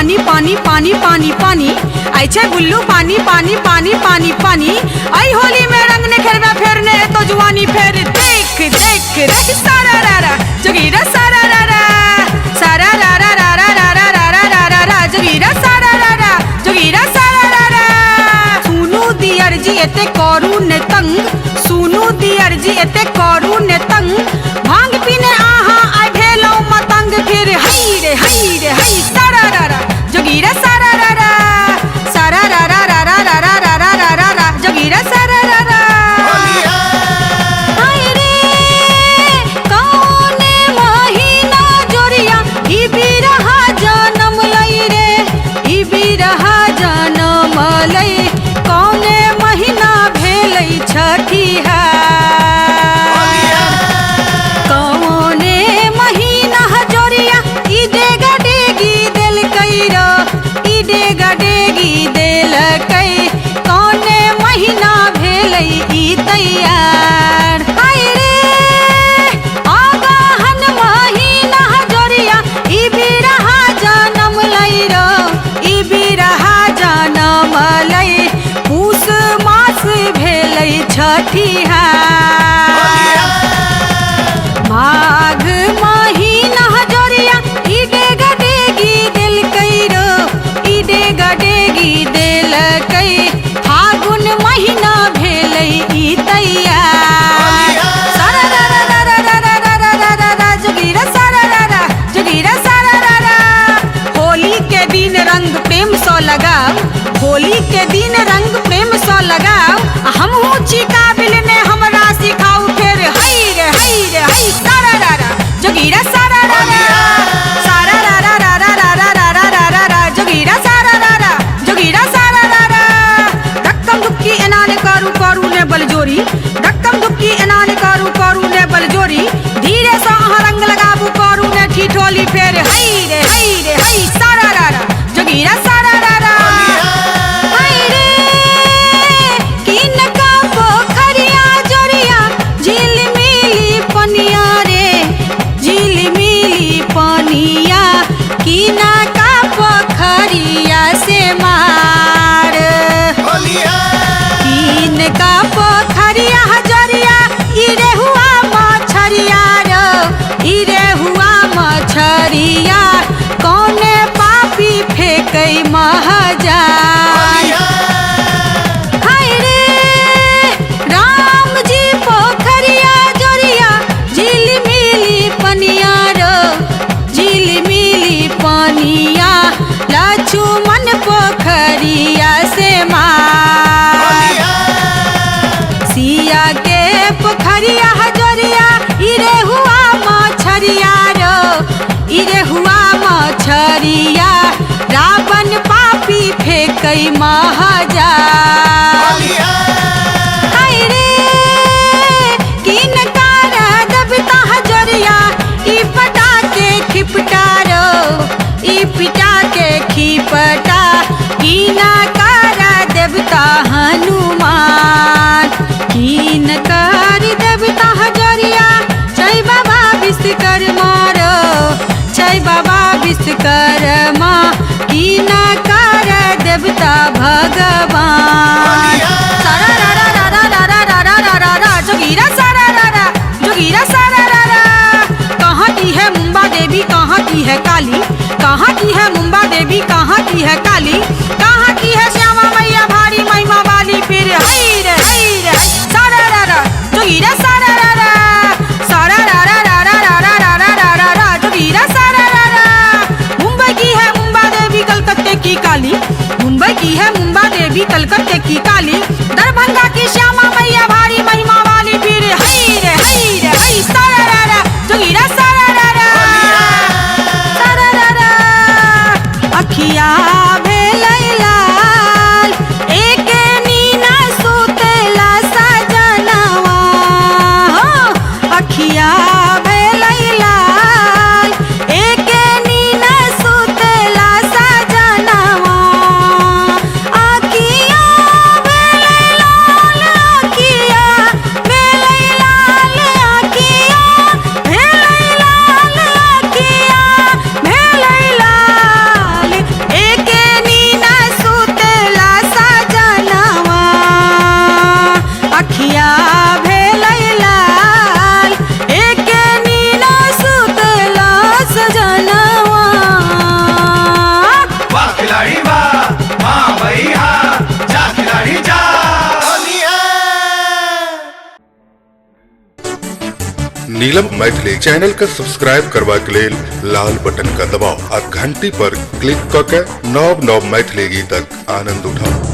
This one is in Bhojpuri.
पानी पानी पानी पानी पानी ऐसे बुल्लू पानी पानी पानी पानी पानी आई होली में रंग ने खेलवा फेरने तो जुआनी फेर देख देख देख सारा रारा जोगीरा सारा रारा सारा रारा रारा रारा रारा रारा रा जोगीरा सारा रारा जोगीरा सारा रारा सुनु दियर जी एते करू ने तंग सुनु दियर जी एते करू ने तंग भांग पीने आहा आई भेलो मतंग फिर हई रे हई सारा रारा जोगीरा सारा रारा सारा रारा रारा रारा रारा रारा रा जोगीरा सारा रारा हाय रे कौने महीना जोरिया ई बिरहा जनम लई रे ई बिरहा जनम लई कौने महीना भेलई छठिहा छठिहा माघ महीना जोरिया ईडे गडेगी दिल कैरो ईडे गडेगी दिल कई फागुन महीना भेलई ई तैयार सारा रारा रारा रारा रारा रारा जोगीरा सारा रारा जोगीरा सारा रारा होली के दिन रंग प्रेम सो लगाओ होली के दिन रंग प्रेम सो लगाओ हम काबिल ने हमरा सिखाऊ फिर हई सारा रारा जोगीरा सारा रारा सारा रारा रारा रारा रारा रारा रा जोगीरा सारा रारा जोगीरा सारा रारा धक्कम धुक्की एनाने करू ने बल जोरी धक्कम धुक्की एनाने करू ने बल जोरी धीरे से अहाँ रंग लगाबू करू ने ठिठोली फिर हई सारा रारा जोगीरा सारा रारा रावण पापी फेंकई महाजा हाय रे किन कार दबता हजरिया ई पटा के खिपटा रो ई पिटा के खिपटा किन कार देवता हनुमान किन कार देवता हजरिया जय बाबा विश्वकर्मा रो जय बाबा विश्वकर्मा की नकार देवता भगवान सारा रारा रारा रारा रारा रारा रा जोगीरा सारा रारा जोगीरा सारा रारा कहाँ की है मुंबा देवी कहाँ की है काली कहाँ की है मुंबा देवी कहाँ की है काली कहाँ की है श्यामा मैया भारी महिमा वाली फिर हई रे सारा रारा जोगीरा सारा रारा सारा रारा रारा रारा रारा रारा रा जोगीरा सारा कलकत्ते की काली मुंबई की है मुंबा देवी कलकत्ते नीलम मैथिली चैनल का सब्सक्राइब करबा के लेल लाल बटन का दबाव आ घंटी पर क्लिक क के नव नव मैथिली गीतक आनंद उठाओ।